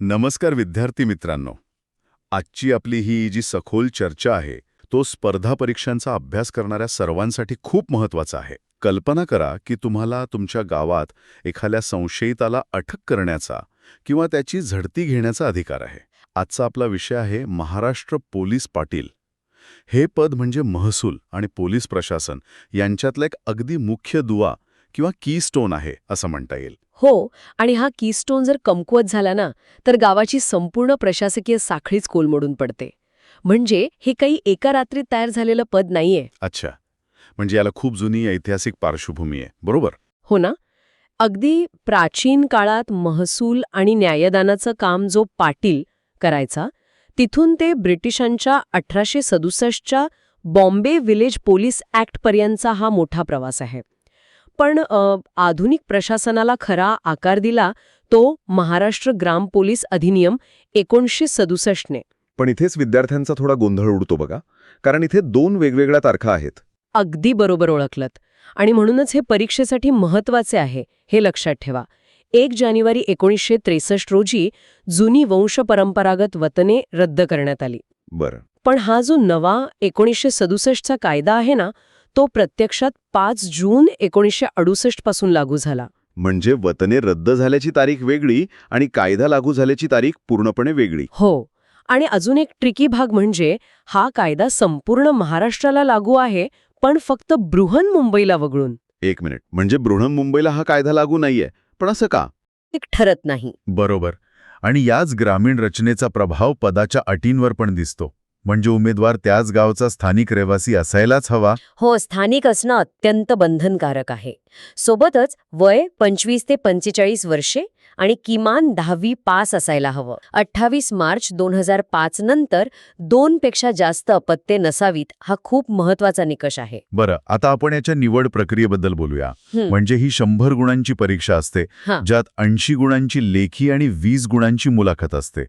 नमस्कार विद्यार्थी मित्रांनो. आजची आपली ही जी सखोल चर्चा आहे तो स्पर्धा परीक्षांचा अभ्यास करणाऱ्या सर्वांसाठी खूप महत्त्वाचा आहे. कल्पना करा की तुम्हाला तुमच्या गावात एखाद्या संशयिताला अटक करण्याचा किंवा त्याची झडती घेण्याचा अधिकार आहे. आजचा आपला विषय आहे महाराष्ट्र पोलीस पाटील. हे पद म्हणजे महसूल आणि पोलीस प्रशासन यांच्यातला एक अगदी मुख्य दुवा किंवा कीस्टोन आहे असं म्हणता येईल. हो, आणि हा कीस्टोन जर कमकुवत झाला ना, तर गावाची संपूर्ण प्रशासकीय साखळीच कोलमडून पडते. म्हणजे हे काही एका रात्रीत तयार झालेलं पद नाहीये. अच्छा, म्हणजे याला खूप जुनी ऐतिहासिक पार्श्वभूमी आहे, बरोबर? हो ना? अगदी प्राचीन काळात महसूल आणि न्यायदानाचं काम जो पाटील करायचा, तिथून ते ब्रिटिशांच्या 1867च्या बॉम्बे विलेज पोलीस ॲक्टपर्यंतचा हा मोठा प्रवास आहे. पण आधुनिक प्रशासनाला खरा आकार दिला तो महाराष्ट्र ग्राम पोलीस अधिनियम 1967 ने. पण इथेच विद्यार्थ्यांचा थोडा गोंधळ उडतो बघा, कारण इथे दोन वेगवेगळ्या तारखा आहेत. अगदी बरोबर ओळखलत. आणि म्हणूनच हे परीक्षेसाठी महत्वाचे आहे, हे लक्षात ठेवा. 1 जानेवारी 1963 रोजी जुनी वंशपरंपरागत वतने रद्द करण्यात आली. बरं. पण हा जो नवा 1967चा कायदा आहे ना, तो प्रत्यक्षात 5 जून 1968 पासून लागू झाला. म्हणजे वतने रद्द झाल्याची तारीख वेगळी आणि कायदा लागू झाल्याची तारीख पूर्णपणे वेगळी. हो, आणि अजून एक ट्रिकी भाग म्हणजे हा कायदा संपूर्ण महाराष्ट्राला लागू आहे, पण फक्त बृहन्मुंबईला वगळून. एक मिनिट, म्हणजे बृहन्मुंबईला हा कायदा लागू नाहीये, पण असं का? ते ठरत नाही. बरोबर. आणि याच ग्रामीण रचनेचा प्रभाव पदाच्या अटींवर पण दिसतो. म्हणजे उमेदवार त्याच गावचा स्थानिक रहिवासी असायलाच हवा. हो, स्थानिक असणं अत्यंत बंधनकारक आहे. सोबतच वय 25 ते 45 वर्षे आणि किमान 10वी पास असायला हवं. 28 मार्च 2005 नंतर 2 पेक्षा जास्त अपत्ये नसावीत, हा खूप महत्वाचा निकष आहे. बरं, आता आपण याच्या निवड प्रक्रियेबद्दल बोलूया. म्हणजे ही 100 गुणांची परीक्षा असते, हां. ज्यात 80 गुणांची लेखी आणि 20 गुणांची मुलाखत असते.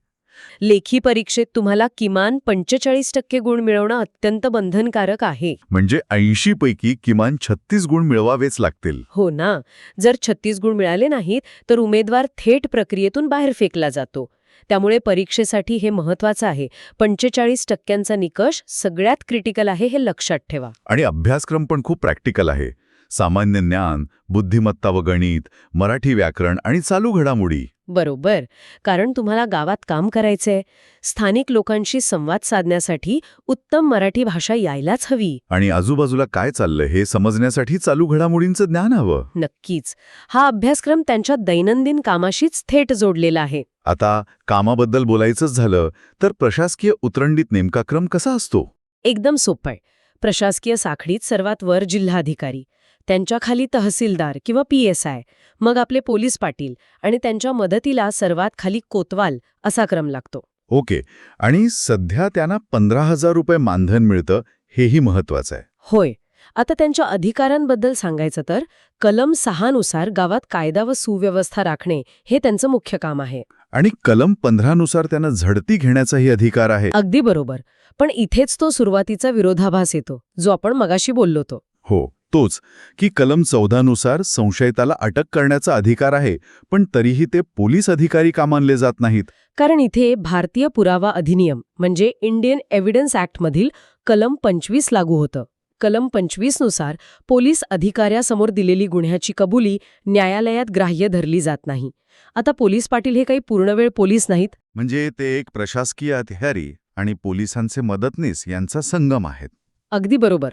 लेखी परीक्षेत तुम्हाला किमान 45% गुण मिळवणं अत्यंत बंधनकारक आहे. म्हणजे 80 पैकी किमान 36 गुण मिळवावेच लागतील. हो ना. जर 36 गुण मिळाले नाहीत तर उमेदवार थेट प्रक्रियेतून बाहेर फेकला जातो. त्यामुळे परीक्षेसाठी हे महत्वाचं आहे. 45%चा निकष सगळ्यात क्रिटिकल आहे, हे लक्षात ठेवा. आणि अभ्यासक्रम पण खूप प्रॅक्टिकल आहे. सामान्य ज्ञान, बुद्धिमत्ता व गणित, मराठी व्याकरण आणि चालू घडामोडी. बरोबर. कारण तुम्हाला गावात काम करायचंय. स्थानिक लोकांशी संवाद साधण्यासाठी उत्तम मराठी भाषा यायलाच हवी. आणि आजूबाजूला काय चाललंय हे समजण्यासाठी चालू घडामोडींचं ज्ञान हवं. नक्कीच. हा अभ्यासक्रम त्यांच्या दैनंदिन कामाशीच थेट जोडलेला आहे. आता कामाबद्दल बोलायचंच झालं तर प्रशासकीय उतरंडीत नेमका क्रम कसा असतो? एकदम सोपं आहे. प्रशासकीय साखळीत सर्वात वर जिल्हाधिकारी, त्यांच्या खाली तहसीलदार किंवा PSI, मग आपले पोलीस पाटील आणि त्यांच्या मदतीला सर्वात खाली कोतवाल असा क्रम लागतो. ओके. आणि सध्या त्यांना 15,000 रुपये मानधन मिळतं, हेही महत्वाचं आहे. होय. आता त्यांच्या अधिकारांबद्दल सांगायचं तर कलम 6 नुसार गावात कायदा व सुव्यवस्था राखणे हे त्यांचं मुख्य काम आहे. आणि कलम 15 नुसार त्यांना झडती घेण्याचाही अधिकार आहे. अगदी बरोबर. पण इथेच तो सुरुवातीचा विरोधाभास येतो, जो आपण मगाशी बोललो तो. हो, तोच की कलम 14 नुसार संशयिताला अटक करण्याचा अधिकार आहे, पण तरीही ते पोलीस अधिकारी का मानले जात नाहीत? कारण इथे भारतीय पुरावा अधिनियम म्हणजे इंडियन एव्हिडन्स ॲक्टमधील कलम 25 लागू होतं. कलम 25 नुसार पोलीस अधिकाऱ्यासमोर दिलेली गुन्ह्याची कबुली न्यायालयात ग्राह्य धरली जात नाही. आता पोलीस पाटील हे काही पूर्णवेळ पोलीस नाहीत. म्हणजे ते एक प्रशासकीय अधिकारी आणि पोलिसांचे मदतनीस यांचा संगम आहेत. अगदी बरोबर.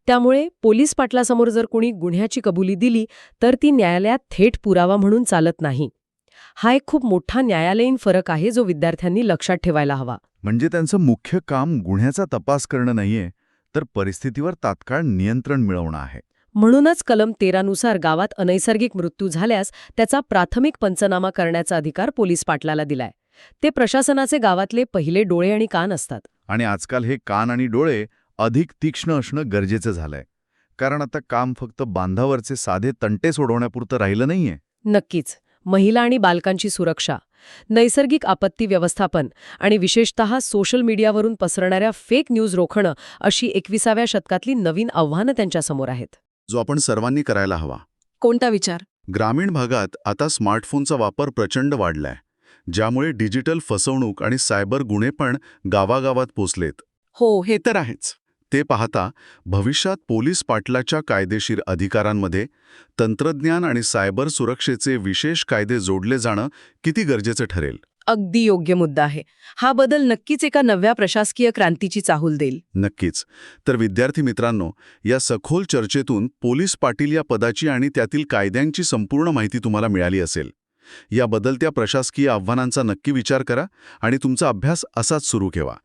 त्यामुळे पोलीस पाटलासमोर जर कोणी गुन्ह्याची कबुली दिली तर ती न्यायालयात थेट पुरावा म्हणून चालत नाही. हा एक खूप मोठा न्यायालयीन फरक आहे, जो विद्यार्थ्यांनी लक्षात ठेवायला हवा. म्हणजे त्यांचं मुख्य काम गुन्ह्याचा तपास करणं नाहीये, तर परिस्थितीवर तात्काळ नियंत्रण मिळवणं आहे. म्हणूनच कलम 13 नुसार गावात अनैसर्गिक मृत्यू झाल्यास त्याचा प्राथमिक पंचनामा करण्याचा अधिकार पोलीस पाटलाला दिलाय. ते प्रशासनाचे गावातले पहिले डोळे आणि कान असतात. आणि आजकाल हे कान आणि डोळे अधिक तीक्ष्ण असणं गरजेचं झालंय. कारण आता काम फक्त बांधावरचे साधे तंटे सोडवण्यापुरतं राहिलं नाहीये. नक्कीच. महिला आणि बालकांची सुरक्षा, नैसर्गिक आपत्ती व्यवस्थापन आणि विशेषतः सोशल मीडियावरून पसरणाऱ्या फेक न्यूज रोखणं अशी 21व्या शतकातली नवीन आव्हानं त्यांच्यासमोर आहेत. जो आपण सर्वांनी करायला हवा. कोणता विचार? ग्रामीण भागात आता स्मार्टफोनचा वापर प्रचंड वाढलाय. ज्यामुळे डिजिटल फसवणूक आणि सायबर गुन्हे पण गावागावात पोचलेत. हो, हे तर आहेच. ते पाहता भविष्यात पोलीस पाटलाच्या कायदेशीर अधिकारांमध्ये तंत्रज्ञान आणि सायबर सुरक्षेचे विशेष कायदे जोडले जाणं किती गरजेचं ठरेल. अगदी योग्य मुद्दा आहे. हा बदल नक्कीच एका नव्या प्रशासकीय क्रांतीची चाहूल देईल. नक्कीच. तर विद्यार्थी मित्रांनो, या सखोल चर्चेतून पोलीस पाटील या पदाची आणि त्यातील कायद्यांची संपूर्ण माहिती तुम्हाला मिळाली असेल. या बदलत्या प्रशासकीय आव्हानांचा नक्की विचार करा आणि तुमचा अभ्यास असाच सुरू ठेवा.